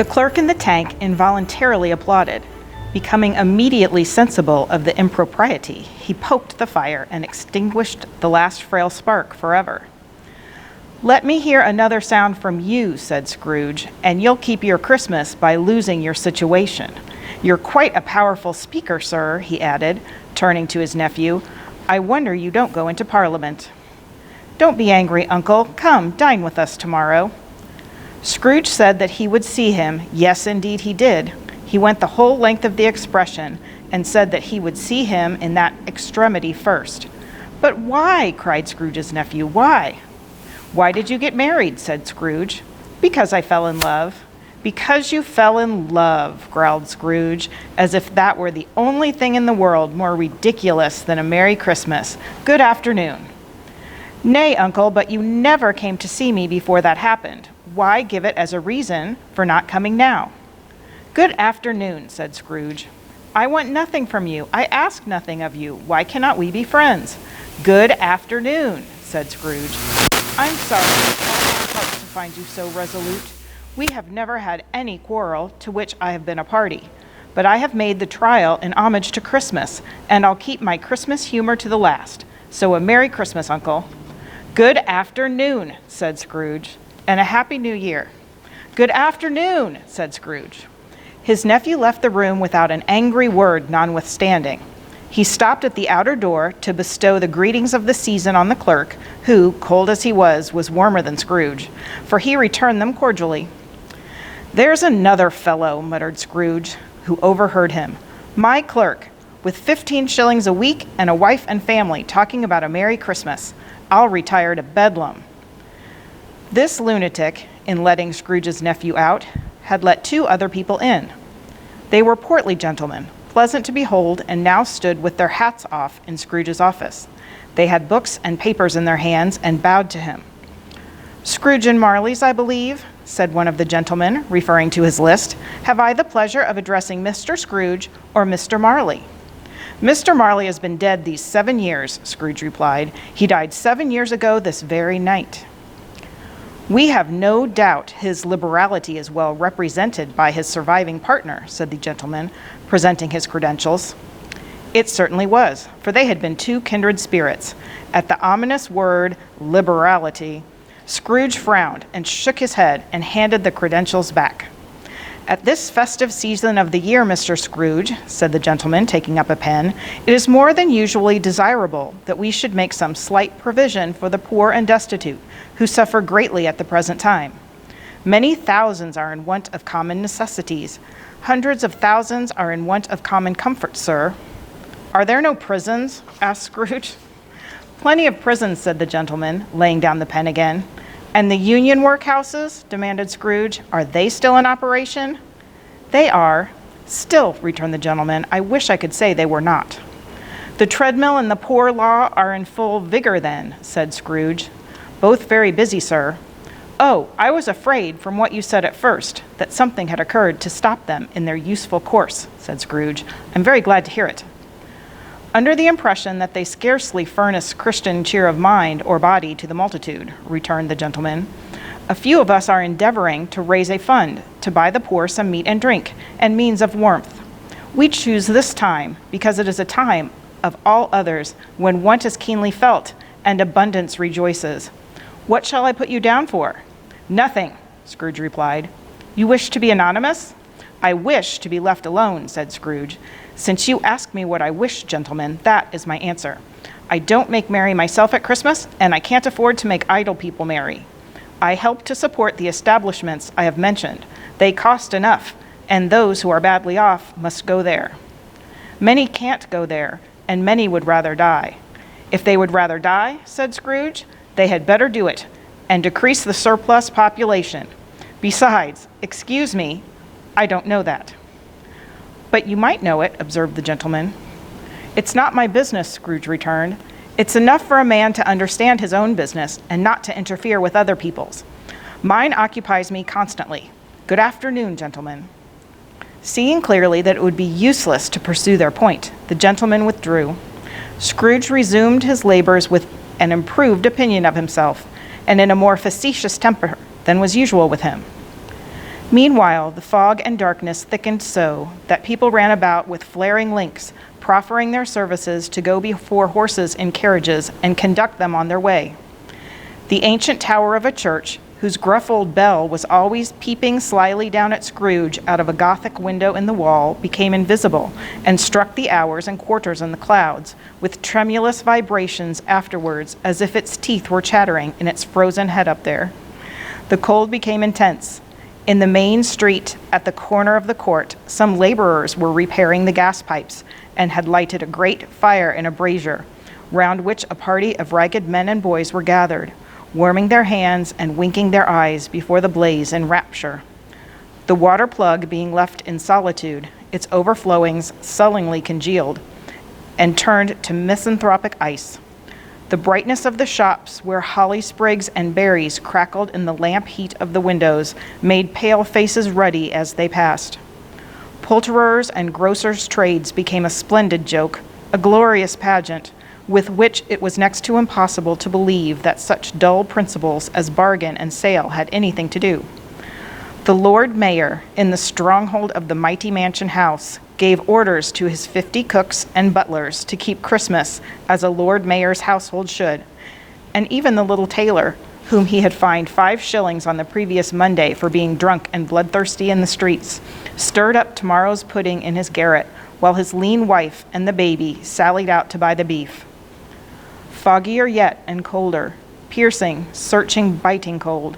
The clerk in the tank involuntarily applauded. Becoming immediately sensible of the impropriety, he poked the fire and extinguished the last frail spark forever. "Let me hear another sound from you," said Scrooge, "and you'll keep your Christmas by losing your situation. You're quite a powerful speaker, sir," he added, turning to his nephew. "I wonder you don't go into Parliament." "Don't be angry, Uncle. Come, dine with us tomorrow." Scrooge said that he would see him. Yes, indeed he did. He went the whole length of the expression and said that he would see him in that extremity first. "But why?" cried Scrooge's nephew. "Why?" "Why did you get married?" said Scrooge. "Because I fell in love." "Because you fell in love," growled Scrooge, as if that were the only thing in the world more ridiculous than a Merry Christmas. "Good afternoon." "Nay, Uncle, but you never came to see me before that happened. Why give it as a reason for not coming now?" "Good afternoon," said Scrooge. "I want nothing from you. I ask nothing of you. Why cannot we be friends?" "Good afternoon," said Scrooge. "I'm sorry with all my heart to find you so resolute. We have never had any quarrel to which I have been a party, but I have made the trial in homage to Christmas, and I'll keep my Christmas humor to the last. So a Merry Christmas, Uncle." "Good afternoon," said Scrooge, "and a Happy New Year." "Good afternoon," said Scrooge. His nephew left the room without an angry word notwithstanding. He stopped at the outer door to bestow the greetings of the season on the clerk, who, cold as he was warmer than Scrooge, for he returned them cordially. "There's another fellow," muttered Scrooge, who overheard him. "My clerk, with 15 shillings a week and a wife and family, talking about a Merry Christmas. I'll retire to Bedlam." This lunatic, in letting Scrooge's nephew out, had let 2 other people in. They were portly gentlemen, pleasant to behold, and now stood with their hats off in Scrooge's office. They had books and papers in their hands and bowed to him. "Scrooge and Marley's, I believe," said one of the gentlemen, referring to his list. "Have I the pleasure of addressing Mr. Scrooge or Mr. Marley?" "Mr. Marley has been dead these 7 years," Scrooge replied. "He died 7 years ago this very night." "We have no doubt his liberality is well represented by his surviving partner," said the gentleman, presenting his credentials. It certainly was, for they had been 2 kindred spirits. At the ominous word liberality, Scrooge frowned and shook his head and handed the credentials back. "At this festive season of the year, Mr. Scrooge," said the gentleman, taking up a pen, "it is more than usually desirable that we should make some slight provision for the poor and destitute, who suffer greatly at the present time. Many thousands are in want of common necessities. Hundreds of thousands are in want of common comfort, sir." "Are there no prisons?" asked Scrooge. "Plenty of prisons," said the gentleman, laying down the pen again. "And the union workhouses?" demanded Scrooge. "Are they still in operation?" "They are. Still," returned the gentleman, "I wish I could say they were not." "The treadmill and the poor law are in full vigor then?" said Scrooge. "Both very busy, sir." "Oh, I was afraid, from what you said at first, that something had occurred to stop them in their useful course," said Scrooge. "I'm very glad to hear it." "Under the impression that they scarcely furnish Christian cheer of mind or body to the multitude," returned the gentleman. "A few of us are endeavoring to raise a fund to buy the poor some meat and drink and means of warmth. We choose this time because it is a time of all others when want is keenly felt and abundance rejoices. What shall I put you down for?" "Nothing," Scrooge replied. "You wish to be anonymous?" "I wish to be left alone," said Scrooge. "Since you ask me what I wish, gentlemen, that is my answer. I don't make merry myself at Christmas, and I can't afford to make idle people merry. I help to support the establishments I have mentioned. They cost enough, and those who are badly off must go there. Many can't go there, and many would rather die." "If they would rather die," said Scrooge, "they had better do it, and decrease the surplus population. Besides, excuse me, I don't know that." "But you might know it," observed the gentleman. "It's not my business," Scrooge returned. "It's enough for a man to understand his own business and not to interfere with other people's. Mine occupies me constantly. Good afternoon, gentlemen." Seeing clearly that it would be useless to pursue their point, the gentleman withdrew. Scrooge resumed his labors with an improved opinion of himself, and in a more facetious temper than was usual with him. Meanwhile, the fog and darkness thickened so that people ran about with flaring links, proffering their services to go before horses in carriages and conduct them on their way. The ancient tower of a church, whose gruff old bell was always peeping slyly down at Scrooge out of a Gothic window in the wall, became invisible and struck the hours and quarters in the clouds with tremulous vibrations afterwards, as if its teeth were chattering in its frozen head up there. The cold became intense. In the main street at the corner of the court, some laborers were repairing the gas pipes and had lighted a great fire in a brazier, round which a party of ragged men and boys were gathered, warming their hands and winking their eyes before the blaze in rapture. The water plug being left in solitude, its overflowings sullenly congealed and turned to misanthropic ice. The brightness of the shops, where holly sprigs and berries crackled in the lamp heat of the windows, made pale faces ruddy as they passed. Poulterers' and grocers' trades became a splendid joke, a glorious pageant, with which it was next to impossible to believe that such dull principles as bargain and sale had anything to do. The Lord Mayor, in the stronghold of the mighty mansion house, gave orders to his 50 cooks and butlers to keep Christmas as a Lord Mayor's household should, and even the little tailor, whom he had fined 5 shillings on the previous Monday for being drunk and bloodthirsty in the streets, stirred up tomorrow's pudding in his garret, while his lean wife and the baby sallied out to buy the beef. Foggier yet and colder, piercing, searching, biting cold.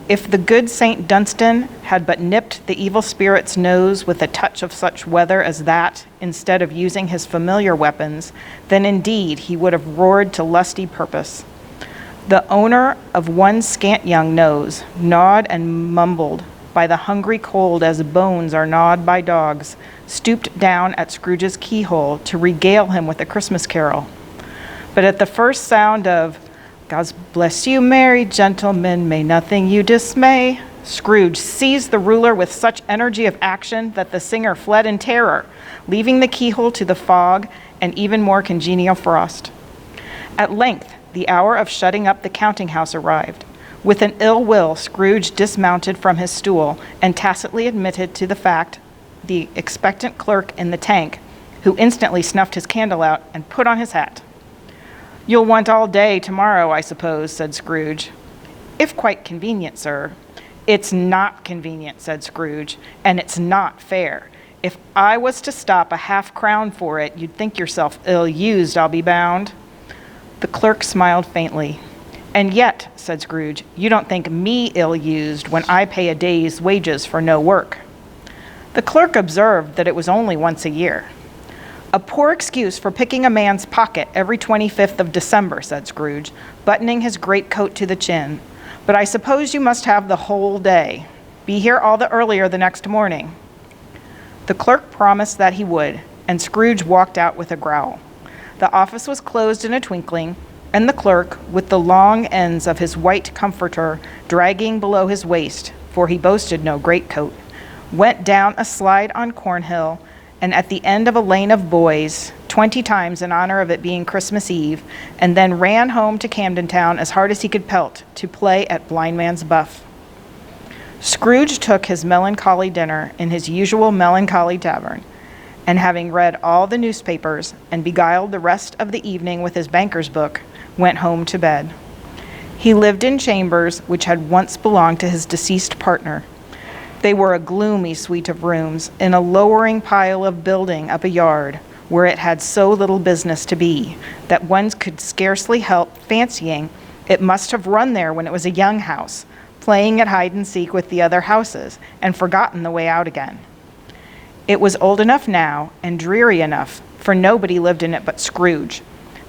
If the good St. Dunstan had but nipped the evil spirit's nose with a touch of such weather as that, instead of using his familiar weapons, then indeed he would have roared to lusty purpose. The owner of one scant young nose, gnawed and mumbled by the hungry cold as bones are gnawed by dogs, stooped down at Scrooge's keyhole to regale him with a Christmas carol. But at the first sound of "God bless you, merry gentlemen, may nothing you dismay," Scrooge seized the ruler with such energy of action that the singer fled in terror, leaving the keyhole to the fog and even more congenial frost. At length, the hour of shutting up the counting house arrived. With an ill will, Scrooge dismounted from his stool and tacitly admitted to the fact the expectant clerk in the tank, who instantly snuffed his candle out and put on his hat. "You'll want all day tomorrow, I suppose," said Scrooge. "If quite convenient, sir." "It's not convenient," said Scrooge, "and it's not fair. If I was to stop a half-crown for it, you'd think yourself ill-used, I'll be bound." The clerk smiled faintly. "And yet," said Scrooge, "you don't think me ill-used when I pay a day's wages for no work." The clerk observed that it was only once a year. "A poor excuse for picking a man's pocket every 25th of December," said Scrooge, buttoning his greatcoat to the chin. "But I suppose you must have the whole day. Be here all the earlier the next morning." The clerk promised that he would, and Scrooge walked out with a growl. The office was closed in a twinkling, and the clerk, with the long ends of his white comforter dragging below his waist, for he boasted no greatcoat, went down a slide on Cornhill, and at the end of a lane of boys, 20 times in honor of it being Christmas Eve, and then ran home to Camden Town as hard as he could pelt to play at blindman's buff. Scrooge took his melancholy dinner in his usual melancholy tavern, and having read all the newspapers and beguiled the rest of the evening with his banker's book, went home to bed. He lived in chambers which had once belonged to his deceased partner. They were a gloomy suite of rooms in a lowering pile of building up a yard, where it had so little business to be that one could scarcely help fancying it must have run there when it was a young house, playing at hide-and-seek with the other houses, and forgotten the way out again. It was old enough now, and dreary enough, for nobody lived in it but Scrooge,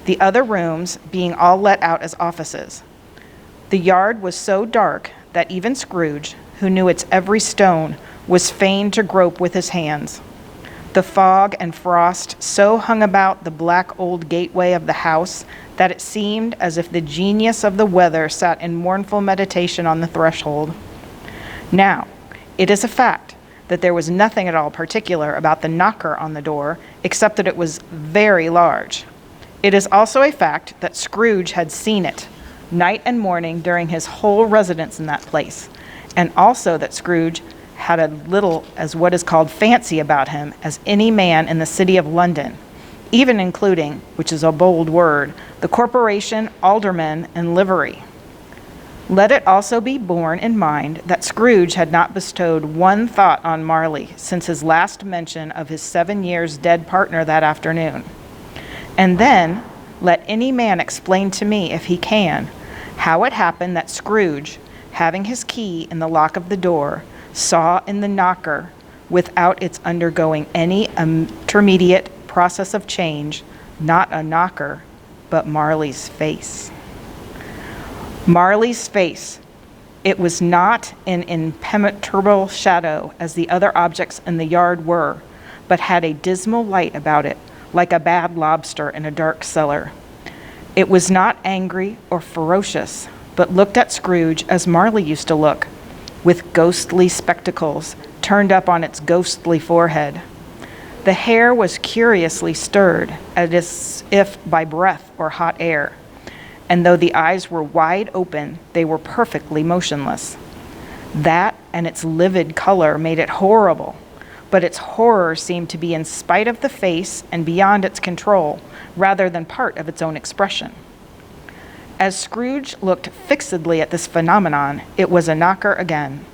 the other rooms being all let out as offices. The yard was so dark that even Scrooge, who knew its every stone, was fain to grope with his hands. The fog and frost so hung about the black old gateway of the house that it seemed as if the genius of the weather sat in mournful meditation on the threshold. Now, it is a fact that there was nothing at all particular about the knocker on the door, except that it was very large. It is also a fact that Scrooge had seen it, night and morning during his whole residence in that place, and also that Scrooge had as little as what is called fancy about him as any man in the city of London, even including, which is a bold word, the corporation, aldermen, and livery. Let it also be borne in mind that Scrooge had not bestowed one thought on Marley since his last mention of his 7 years dead partner that afternoon. And then, let any man explain to me, if he can, how it happened that Scrooge, having his key in the lock of the door, saw in the knocker, without its undergoing any intermediate process of change, not a knocker, but Marley's face. Marley's face. It was not an impenetrable shadow as the other objects in the yard were, but had a dismal light about it, like a bad lobster in a dark cellar. It was not angry or ferocious, but looked at Scrooge as Marley used to look, with ghostly spectacles turned up on its ghostly forehead. The hair was curiously stirred, as if by breath or hot air, and though the eyes were wide open, they were perfectly motionless. That and its livid color made it horrible, but its horror seemed to be in spite of the face and beyond its control, rather than part of its own expression. As Scrooge looked fixedly at this phenomenon, it was a knocker again.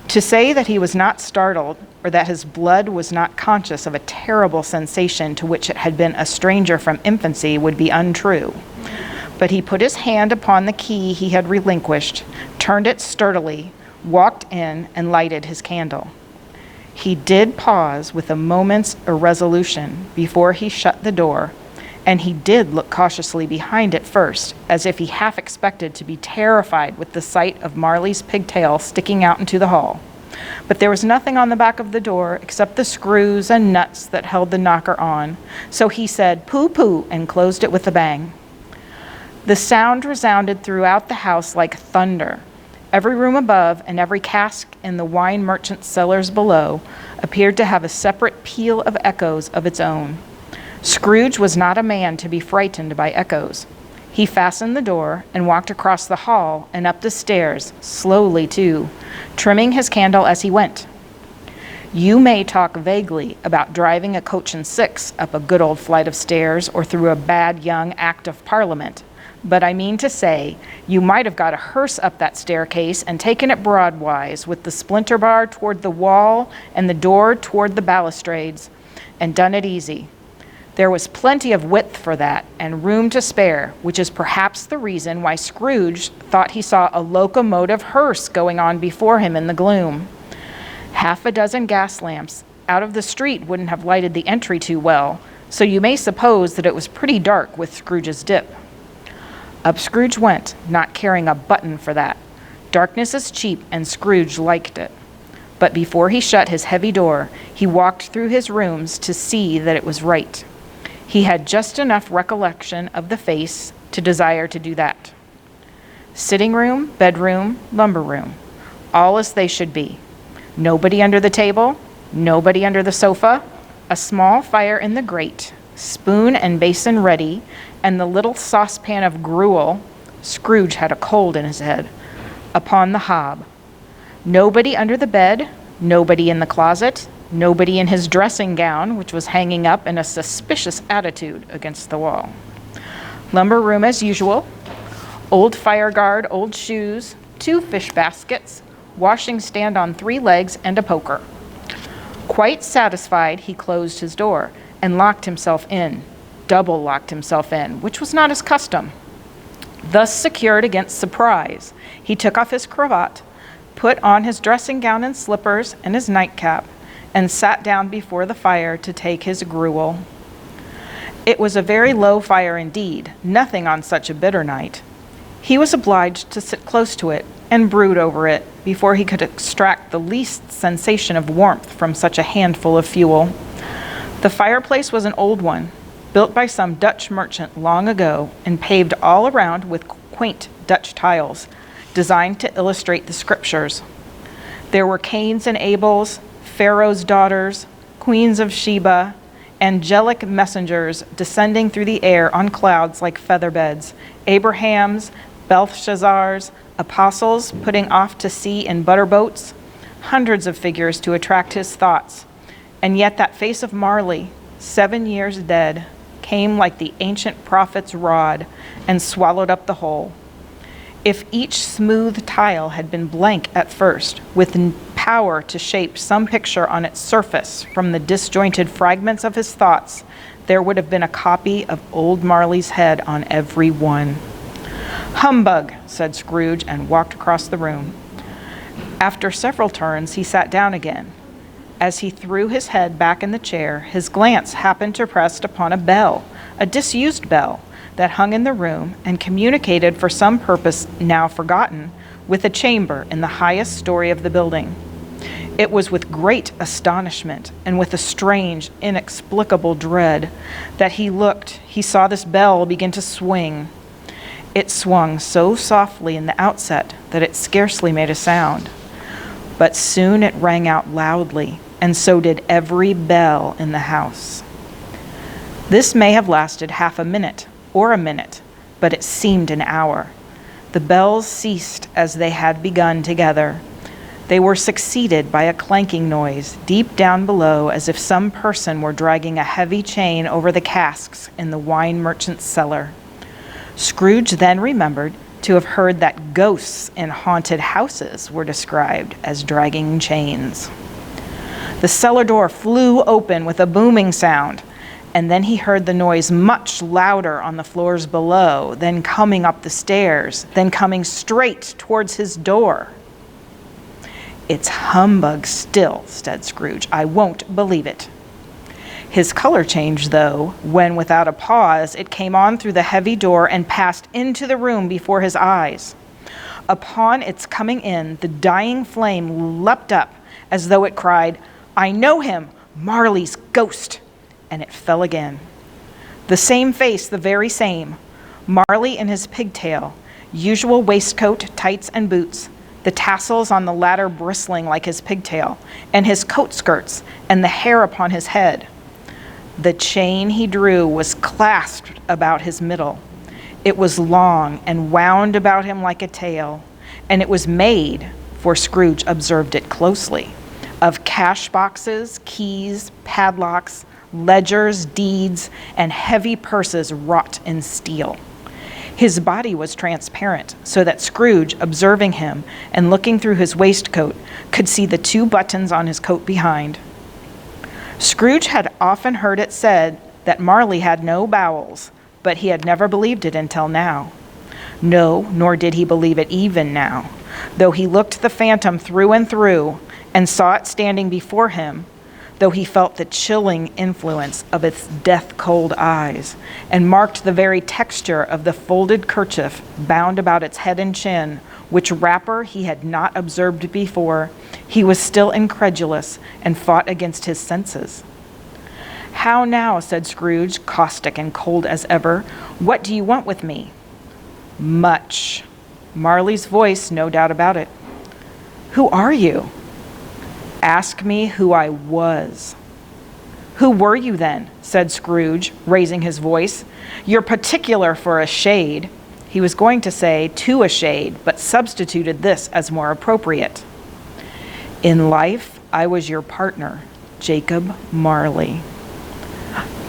To say that he was not startled, or that his blood was not conscious of a terrible sensation to which it had been a stranger from infancy, would be untrue. But he put his hand upon the key he had relinquished, turned it sturdily, walked in, and lighted his candle. He did pause with a moment's irresolution before he shut the door, and he did look cautiously behind it first, as if he half expected to be terrified with the sight of Marley's pigtail sticking out into the hall. But there was nothing on the back of the door except the screws and nuts that held the knocker on, so he said, "Pooh, pooh," and closed it with a bang. The sound resounded throughout the house like thunder. Every room above and every cask in the wine merchant's cellars below appeared to have a separate peal of echoes of its own. Scrooge was not a man to be frightened by echoes. He fastened the door and walked across the hall and up the stairs, slowly too, trimming his candle as he went. You may talk vaguely about driving a coach and six up a good old flight of stairs or through a bad young Act of Parliament, but I mean to say, you might have got a hearse up that staircase and taken it broadwise, with the splinter bar toward the wall and the door toward the balustrades, and done it easy. There was plenty of width for that, and room to spare, which is perhaps the reason why Scrooge thought he saw a locomotive hearse going on before him in the gloom. Half a dozen gas lamps out of the street wouldn't have lighted the entry too well, so you may suppose that it was pretty dark with Scrooge's dip. Up Scrooge went, not caring a button for that. Darkness is cheap, and Scrooge liked it. But before he shut his heavy door, he walked through his rooms to see that it was right. He had just enough recollection of the face to desire to do that. Sitting room, bedroom, lumber room, all as they should be. Nobody under the table, nobody under the sofa, a small fire in the grate, spoon and basin ready, and the little saucepan of gruel, Scrooge had a cold in his head, upon the hob. Nobody under the bed, nobody in the closet, nobody in his dressing gown, which was hanging up in a suspicious attitude against the wall. Lumber room as usual, old fire guard, old shoes, 2 fish baskets, washing stand on 3 legs, and a poker. Quite satisfied, he closed his door and locked himself in, double locked himself in, which was not his custom. Thus secured against surprise, he took off his cravat, put on his dressing gown and slippers and his nightcap, and sat down before the fire to take his gruel. It was a very low fire indeed, nothing on such a bitter night. He was obliged to sit close to it and brood over it before he could extract the least sensation of warmth from such a handful of fuel. The fireplace was an old one, built by some Dutch merchant long ago and paved all around with quaint Dutch tiles, designed to illustrate the scriptures. There were Cains and Abels, Pharaoh's daughters, queens of Sheba, angelic messengers descending through the air on clouds like feather beds, Abraham's Belshazzars, apostles putting off to sea in butter boats, hundreds of figures to attract his thoughts. And yet that face of Marley, 7 years dead, came like the ancient prophet's rod and swallowed up the whole. If each smooth tile had been blank at first, with power to shape some picture on its surface from the disjointed fragments of his thoughts, there would have been a copy of old Marley's head on every one. "Humbug," said Scrooge, and walked across the room. After several turns, he sat down again. As he threw his head back in the chair, his glance happened to rest upon a bell, a disused bell, that hung in the room and communicated for some purpose now forgotten with a chamber in the highest story of the building. It was with great astonishment and with a strange, inexplicable dread that he saw this bell begin to swing. It swung so softly in the outset that it scarcely made a sound, but soon it rang out loudly, and so did every bell in the house. This may have lasted half a minute or a minute, but it seemed an hour. The bells ceased as they had begun together. They were succeeded by a clanking noise deep down below, as if some person were dragging a heavy chain over the casks in the wine merchant's cellar. Scrooge then remembered to have heard that ghosts in haunted houses were described as dragging chains. The cellar door flew open with a booming sound, and then he heard the noise much louder on the floors below, then coming up the stairs, then coming straight towards his door. "It's humbug still," said Scrooge. "I won't believe it." His color changed, though, when without a pause it came on through the heavy door and passed into the room before his eyes. Upon its coming in, the dying flame leapt up as though it cried, "I know him, Marley's ghost," and it fell again. The same face, the very same. Marley in his pigtail, usual waistcoat, tights, and boots, the tassels on the latter bristling like his pigtail, and his coat skirts, and the hair upon his head. The chain he drew was clasped about his middle. It was long and wound about him like a tail, and it was made, for Scrooge observed it closely, of cash boxes, keys, padlocks, ledgers, deeds, and heavy purses wrought in steel. His body was transparent, so that Scrooge, observing him and looking through his waistcoat, could see the 2 buttons on his coat behind. Scrooge had often heard it said that Marley had no bowels, but he had never believed it until now. No, nor did he believe it even now, though he looked the phantom through and through and saw it standing before him, though he felt the chilling influence of its death-cold eyes, and marked the very texture of the folded kerchief bound about its head and chin, which wrapper he had not observed before, he was still incredulous and fought against his senses. "How now," said Scrooge, caustic and cold as ever. "What do you want with me?" "Much." Marley's voice, no doubt about it. "Who are you?" "Ask me who I was." "Who were you then?" said Scrooge, raising his voice. "You're particular for a shade." He was going to say "to a shade," but substituted this as more appropriate. "In life, I was your partner, Jacob Marley."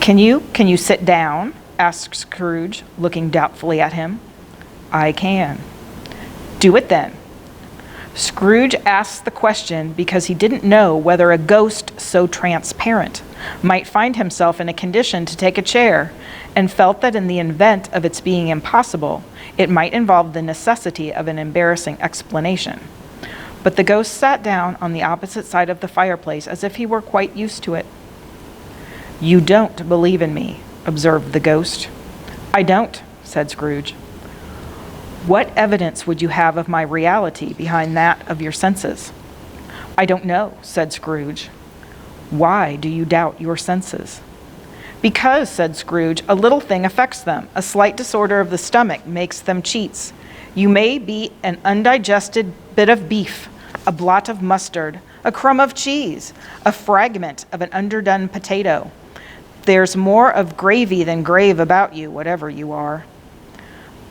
Can you sit down?" asked Scrooge, looking doubtfully at him. "I can." "Do it then." Scrooge asked the question because he didn't know whether a ghost so transparent might find himself in a condition to take a chair, and felt that in the event of its being impossible, it might involve the necessity of an embarrassing explanation. But the ghost sat down on the opposite side of the fireplace as if he were quite used to it. "You don't believe in me," observed the ghost. "I don't," said Scrooge. "What evidence would you have of my reality behind that of your senses?" "I don't know," said Scrooge. "Why do you doubt your senses?" "Because," said Scrooge, "a little thing affects them. A slight disorder of the stomach makes them cheats. You may be an undigested bit of beef, a blot of mustard, a crumb of cheese, a fragment of an underdone potato. There's more of gravy than grave about you, whatever you are."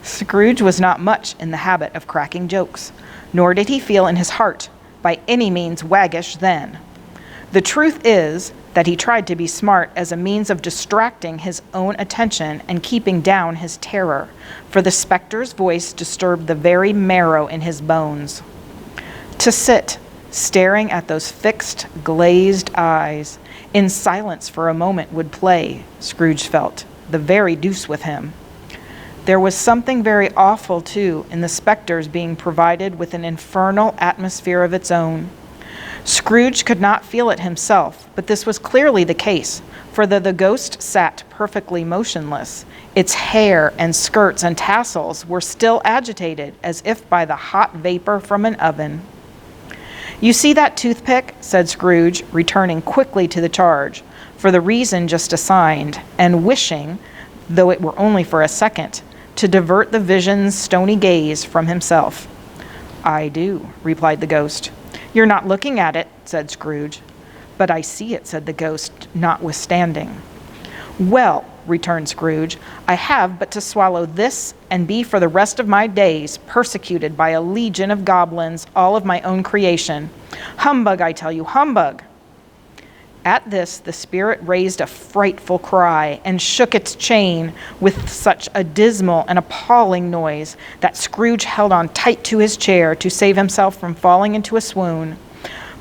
Scrooge was not much in the habit of cracking jokes, nor did he feel in his heart by any means waggish then. The truth is that he tried to be smart as a means of distracting his own attention and keeping down his terror, for the specter's voice disturbed the very marrow in his bones. To sit, staring at those fixed, glazed eyes, in silence for a moment would play, Scrooge felt, the very deuce with him. There was something very awful, too, in the specter's being provided with an infernal atmosphere of its own. Scrooge could not feel it himself, but this was clearly the case, for though the ghost sat perfectly motionless, its hair and skirts and tassels were still agitated as if by the hot vapor from an oven. "You see that toothpick?" said Scrooge, returning quickly to the charge, for the reason just assigned, and wishing, though it were only for a second, to divert the vision's stony gaze from himself. "I do," replied the ghost. "You're not looking at it," said Scrooge. "But I see it," said the ghost, notwithstanding. "Well," returned Scrooge, "I have but to swallow this and be for the rest of my days persecuted by a legion of goblins, all of my own creation. Humbug, I tell you, humbug!" At this, the spirit raised a frightful cry and shook its chain with such a dismal and appalling noise that Scrooge held on tight to his chair to save himself from falling into a swoon.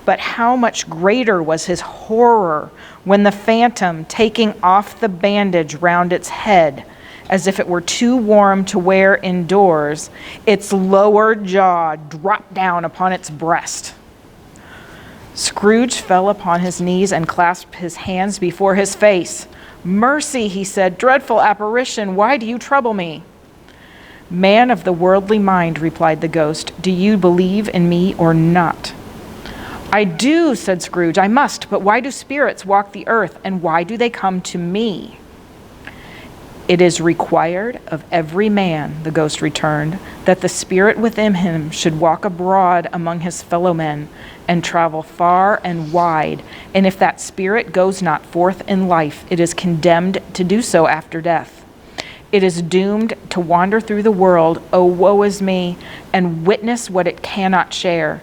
But how much greater was his horror when the phantom, taking off the bandage round its head, as if it were too warm to wear indoors, its lower jaw dropped down upon its breast. Scrooge fell upon his knees and clasped his hands before his face. "Mercy," he said, "dreadful apparition, why do you trouble me?" "Man of the worldly mind," replied the ghost, "do you believe in me or not?" "I do," said Scrooge, "I must, but why do spirits walk the earth, and why do they come to me?" "It is required of every man," the ghost returned, "that the spirit within him should walk abroad among his fellow men, and travel far and wide, and if that spirit goes not forth in life, it is condemned to do so after death. It is doomed to wander through the world, oh woe is me, and witness what it cannot share,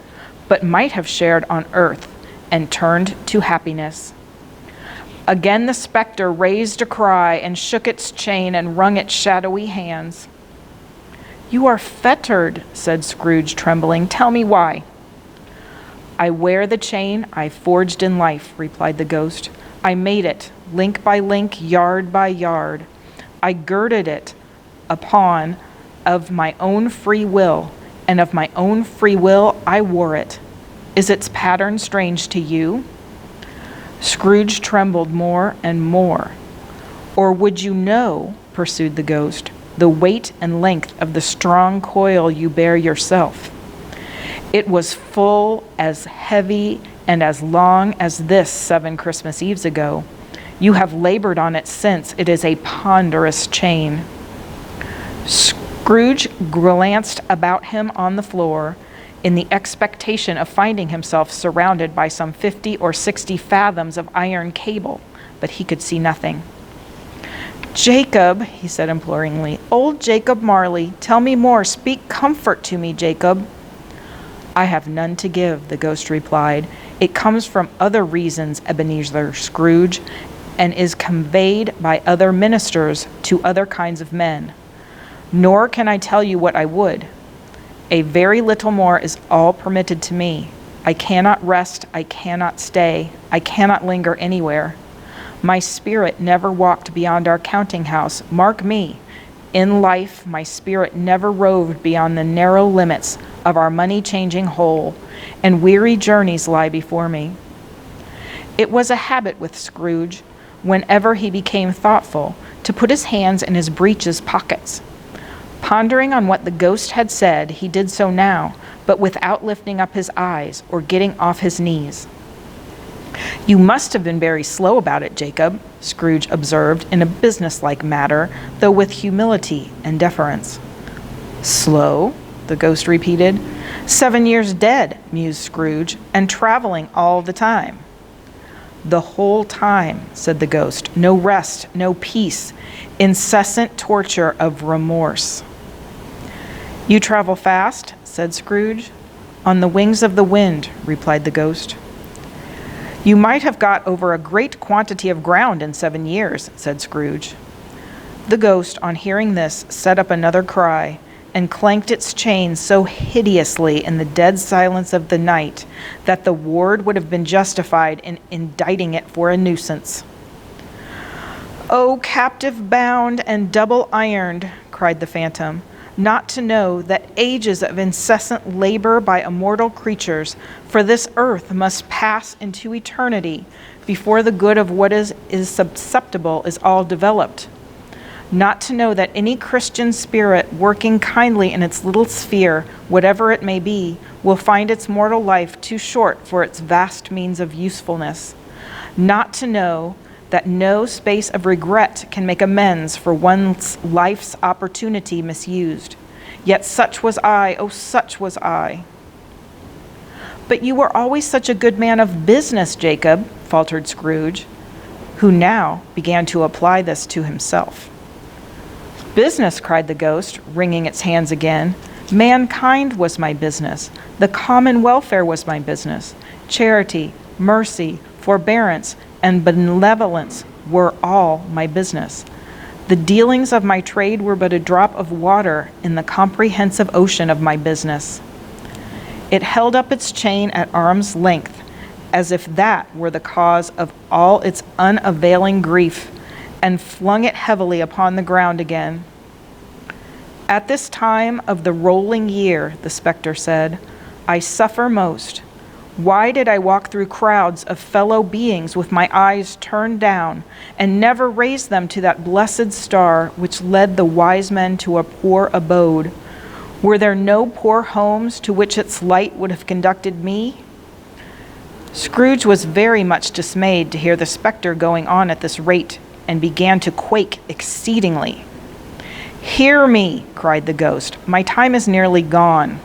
but might have shared on earth, and turned to happiness." Again the specter raised a cry and shook its chain and wrung its shadowy hands. "You are fettered," said Scrooge, trembling. "Tell me why." "I wear the chain I forged in life," replied the ghost. "I made it, link by link, yard by yard. I girded it upon of my own free will, and of my own free will I wore it. Is its pattern strange to you?" Scrooge trembled more and more. "Or would you know," pursued the ghost, "the weight and length of the strong coil you bear yourself? It was full as heavy and as long as this 7 Christmas Eves ago. You have labored on it since. It is a ponderous chain." Scrooge glanced about him on the floor in the expectation of finding himself surrounded by some 50 or 60 fathoms of iron cable, but he could see nothing. "Jacob," he said imploringly, "old Jacob Marley, tell me more. Speak comfort to me, Jacob." "I have none to give," the ghost replied. "It comes from other reasons, Ebenezer Scrooge, and is conveyed by other ministers to other kinds of men. Nor can I tell you what I would. A very little more is all permitted to me. I cannot rest, I cannot stay, I cannot linger anywhere. My spirit never walked beyond our counting house. Mark me, in life my spirit never roved beyond the narrow limits of our money-changing hole, and weary journeys lie before me." It was a habit with Scrooge, whenever he became thoughtful, to put his hands in his breeches pockets. Pondering on what the ghost had said, he did so now, but without lifting up his eyes or getting off his knees. "You must have been very slow about it, Jacob," Scrooge observed in a businesslike manner, though with humility and deference. "Slow?" the ghost repeated. 7 years dead," mused Scrooge, "and traveling all the time." "The whole time," said the ghost. "No rest, no peace, incessant torture of remorse." "You travel fast," said Scrooge. "On the wings of the wind," replied the ghost. "You might have got over a great quantity of ground in 7 years," said Scrooge. The ghost, on hearing this, set up another cry, and clanked its chain so hideously in the dead silence of the night that the ward would have been justified in indicting it for a nuisance. "O captive bound and double ironed," cried the phantom, "not to know that ages of incessant labor by immortal creatures for this earth must pass into eternity before the good of what is susceptible is all developed. Not to know that any Christian spirit working kindly in its little sphere, whatever it may be, will find its mortal life too short for its vast means of usefulness. Not to know that no space of regret can make amends for one's life's opportunity misused. Yet such was I, oh, such was I." "But you were always such a good man of business, Jacob," faltered Scrooge, who now began to apply this to himself. "Business," cried the ghost, wringing its hands again. "Mankind was my business. The common welfare was my business. Charity, mercy, forbearance, and benevolence were all my business. The dealings of my trade were but a drop of water in the comprehensive ocean of my business." It held up its chain at arm's length, as if that were the cause of all its unavailing grief, and flung it heavily upon the ground again. "At this time of the rolling year," the specter said, "I suffer most. Why did I walk through crowds of fellow beings with my eyes turned down, and never raise them to that blessed star which led the wise men to a poor abode? Were there no poor homes to which its light would have conducted me?" Scrooge was very much dismayed to hear the specter going on at this rate, and began to quake exceedingly. "Hear me," cried the ghost. "My time is nearly gone."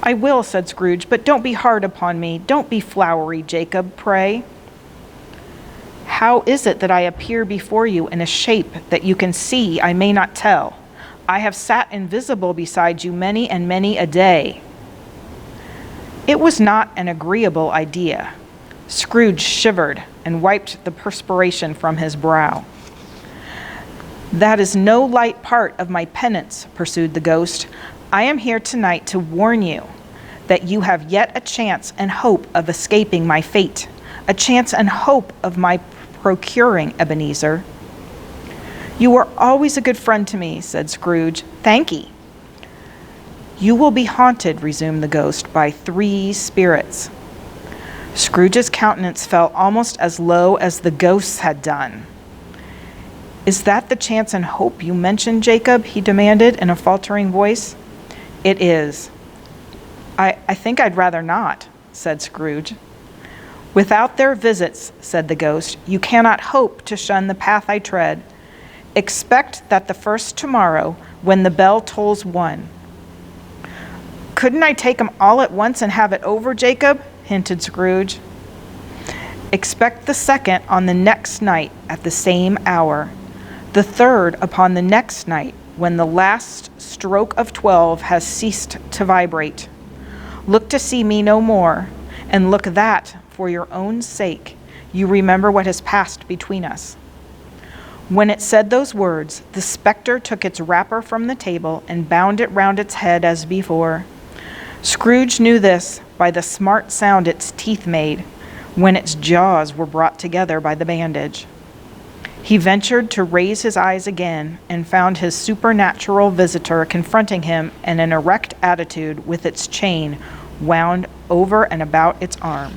"I will," said Scrooge, "but don't be hard upon me. Don't be flowery, Jacob, pray." "How is it that I appear before you in a shape that you can see I may not tell? I have sat invisible beside you many and many a day." It was not an agreeable idea. Scrooge shivered and wiped the perspiration from his brow. "That is no light part of my penance," pursued the ghost. "I am here tonight to warn you that you have yet a chance and hope of escaping my fate, a chance and hope of my procuring Ebenezer." "You were always a good friend to me," said Scrooge. "Thankee." "You will be haunted," resumed the ghost, "by 3 spirits." Scrooge's countenance fell almost as low as the ghost's had done. "Is that the chance and hope you mentioned, Jacob?" he demanded in a faltering voice. "It is." I think I'd rather not," said Scrooge. "Without their visits," said the ghost, "you cannot hope to shun the path I tread. Expect that the first tomorrow, when the bell tolls 1. "Couldn't I take 'em all at once and have it over, Jacob?" hinted Scrooge. "Expect the second on the next night at the same hour. The third upon the next night, when the last stroke of 12 has ceased to vibrate. Look to see me no more, and look that, for your own sake, you remember what has passed between us." When it said those words, the specter took its wrapper from the table and bound it round its head as before. Scrooge knew this by the smart sound its teeth made when its jaws were brought together by the bandage. He ventured to raise his eyes again and found his supernatural visitor confronting him in an erect attitude with its chain wound over and about its arm.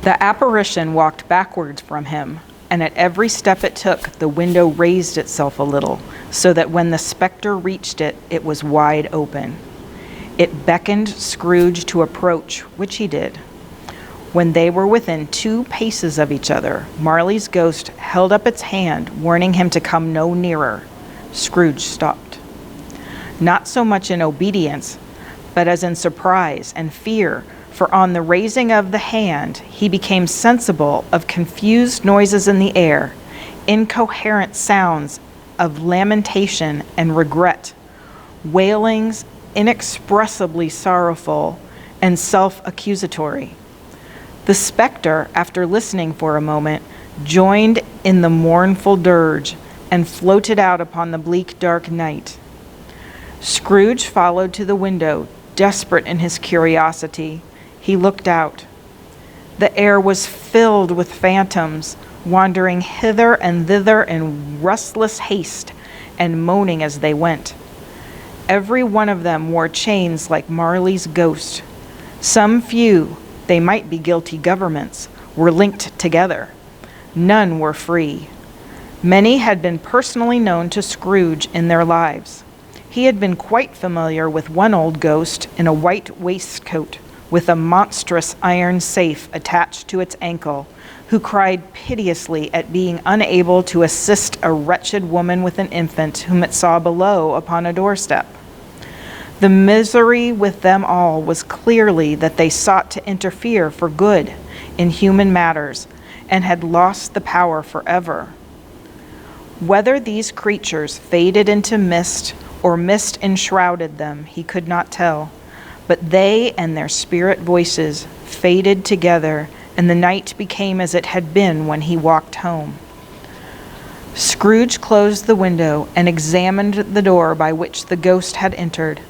The apparition walked backwards from him, and at every step it took, the window raised itself a little, so that when the specter reached it, it was wide open. It beckoned Scrooge to approach, which he did. When they were within 2 paces of each other, Marley's ghost held up its hand, warning him to come no nearer. Scrooge stopped. Not so much in obedience, but as in surprise and fear, for on the raising of the hand, he became sensible of confused noises in the air, incoherent sounds of lamentation and regret, wailings inexpressibly sorrowful and self-accusatory. The specter, after listening for a moment, joined in the mournful dirge and floated out upon the bleak dark night. Scrooge followed to the window, desperate in his curiosity. He looked out. The air was filled with phantoms, wandering hither and thither in restless haste and moaning as they went. Every one of them wore chains like Marley's ghost. Some few, they might be guilty governments, were linked together. None were free. Many had been personally known to Scrooge in their lives. He had been quite familiar with one old ghost in a white waistcoat with a monstrous iron safe attached to its ankle, who cried piteously at being unable to assist a wretched woman with an infant whom it saw below upon a doorstep. The misery with them all was clearly that they sought to interfere for good in human matters and had lost the power forever. Whether these creatures faded into mist or mist enshrouded them, he could not tell, but they and their spirit voices faded together, and the night became as it had been when he walked home. Scrooge closed the window and examined the door by which the ghost had entered.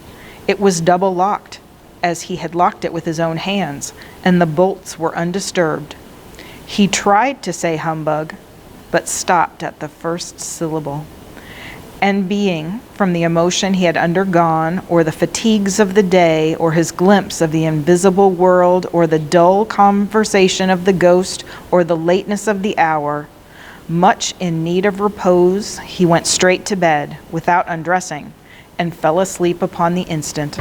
It was double locked, as he had locked it with his own hands, and the bolts were undisturbed. He tried to say humbug, but stopped at the first syllable. And being, from the emotion he had undergone, or the fatigues of the day, or his glimpse of the invisible world, or the dull conversation of the ghost, or the lateness of the hour, much in need of repose, he went straight to bed, without undressing, and fell asleep upon the instant.